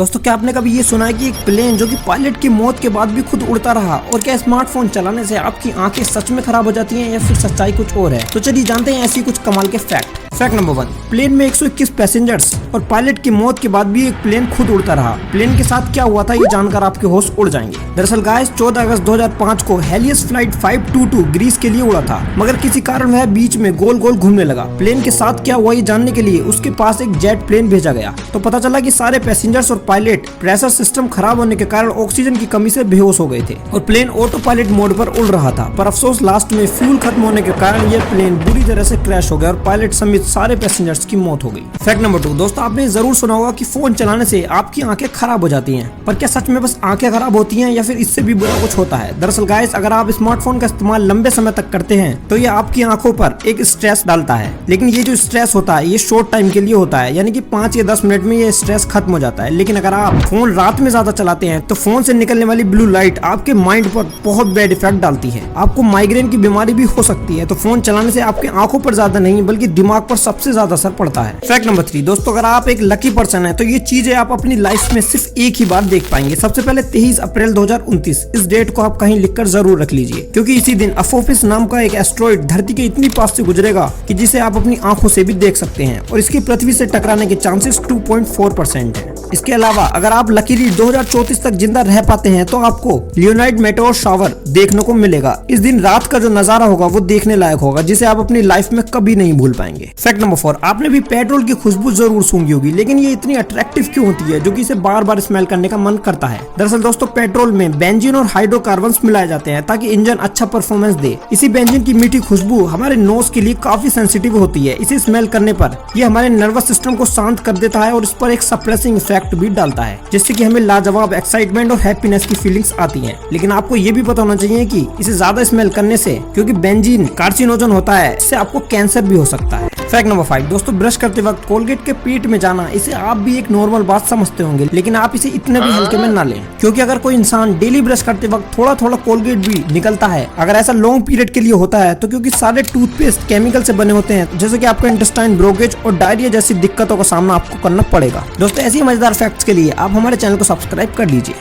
दोस्तों क्या आपने कभी ये सुना है कि एक प्लेन जो कि पायलट की मौत के बाद भी खुद उड़ता रहा, और क्या स्मार्टफोन चलाने से आपकी आंखें सच में खराब हो जाती हैं या फिर सच्चाई कुछ और है? तो चलिए जानते हैं ऐसी कुछ कमाल के फैक्ट। फैक्ट नंबर 1, प्लेन में 121 पैसेंजर्स और पायलट की मौत के बाद भी एक प्लेन खुद उड़ता रहा। प्लेन के साथ क्या हुआ था ये जानकर आपके होश उड़ जाएंगे। दरअसल गाइस 14 अगस्त 2005 को हेलियस फ्लाइट 522 ग्रीस के लिए उड़ा था, मगर किसी कारण वह बीच में गोल गोल घूमने लगा। प्लेन के साथ क्या हुआ ये जानने के लिए उसके पास एक जेट प्लेन भेजा गया, तो पता चला कि सारे पैसेंजर्स और पायलट प्रेशर सिस्टम खराब होने के कारण ऑक्सीजन की कमी से बेहोश हो गए थे और प्लेन ऑटो पायलट मोड पर उड़ रहा था। पर अफसोस लास्ट में फ्यूल खत्म होने के कारण यह प्लेन बुरी तरह से क्रैश हो गया और पायलट समेत सारे पैसेंजर्स की मौत हो गई। फैक्ट नंबर 2, दोस्तों आपने जरूर सुना होगा कि फोन चलाने से आपकी आंखें खराब हो जाती हैं, पर क्या सच में बस आंखें खराब होती हैं या फिर इससे भी बुरा कुछ होता है? दरअसल गाइस अगर आप स्मार्टफोन का इस्तेमाल लंबे समय तक करते हैं तो ये आपकी आंखों पर एक स्ट्रेस डालता है, लेकिन ये जो स्ट्रेस होता है ये शॉर्ट टाइम के लिए होता है, यानी कि 5 या 10 मिनट में ये स्ट्रेस खत्म हो जाता है। लेकिन अगर आप फोन रात में ज्यादा चलाते हैं तो फोन से निकलने वाली ब्लू लाइट आपके माइंड पर बहुत बैड इफेक्ट डालती है। आपको माइग्रेन की बीमारी भी हो सकती है। तो फोन चलाने से आपके आंखों पर ज्यादा नहीं बल्कि दिमाग पर सबसे ज्यादा असर पड़ता है। फैक्ट नंबर 3, दोस्तों अगर आप एक लकी पर्सन है तो ये चीजें आप अपनी लाइफ में सिर्फ एक ही बार देख पाएंगे। सबसे पहले 23 अप्रैल 2029, इस डेट को आप कहीं लिखकर जरूर रख लीजिए, क्योंकि इसी दिन अपोफिस नाम का एक एस्ट्रॉइड धरती के इतनी पास से गुजरेगा कि जिसे आप अपनी आंखों से भी देख सकते हैं, और इसकी पृथ्वी से टकराने के चांसेस 2.4% है। इसके अलावा अगर आप लकीली 2034 तक जिंदा रह पाते हैं तो आपको लियोनाइड मेटेओर शावर देखने को मिलेगा। इस दिन रात का जो नजारा होगा वो देखने लायक होगा, जिसे आप अपनी लाइफ में कभी नहीं भूल पाएंगे। फैक्ट नंबर 4, आपने भी पेट्रोल की खुशबू जरूर सूंघी होगी, लेकिन ये इतनी अट्रैक्टिव क्यों होती है जो कि इसे बार बार स्मेल करने का मन करता है? दरअसल दोस्तों पेट्रोल में बेंजीन और हाइड्रोकार्बन मिलाए जाते हैं ताकि इंजन अच्छा परफॉर्मेंस दे। इसी बेंजीन की मीठी खुशबू हमारे नोज के लिए काफी सेंसिटिव होती है। इसे स्मेल करने पर यह हमारे नर्वस सिस्टम को शांत कर देता है और इस पर एक सप्रेसिंग इफेक्ट भी डालता है, जिससे कि हमें लाजवाब एक्साइटमेंट और हैप्पीनेस की फीलिंग्स आती हैं। लेकिन आपको ये भी पता होना चाहिए कि इसे ज्यादा स्मेल करने से, क्योंकि बेंजीन कार्सिनोजन होता है, इससे आपको कैंसर भी हो सकता है। फैक्ट नंबर 5, दोस्तों ब्रश करते वक्त कोलगेट के पीठ में जाना, इसे आप भी एक नॉर्मल बात समझते होंगे, लेकिन आप इसे इतने भी हल्के में ना लें, क्योंकि अगर कोई इंसान डेली ब्रश करते वक्त थोड़ा थोड़ा कोलगेट भी निकलता है, अगर ऐसा लॉन्ग पीरियड के लिए होता है, तो क्योंकि सारे टूथपेस्ट केमिकल से बने होते हैं, जैसे कि आपका इंटेस्टाइन ब्लॉकेज और डायरिया जैसी दिक्कतों का सामना आपको करना पड़ेगा। दोस्तों ऐसी मजेदार फैक्ट्स के लिए आप हमारे चैनल को सब्सक्राइब कर लीजिए।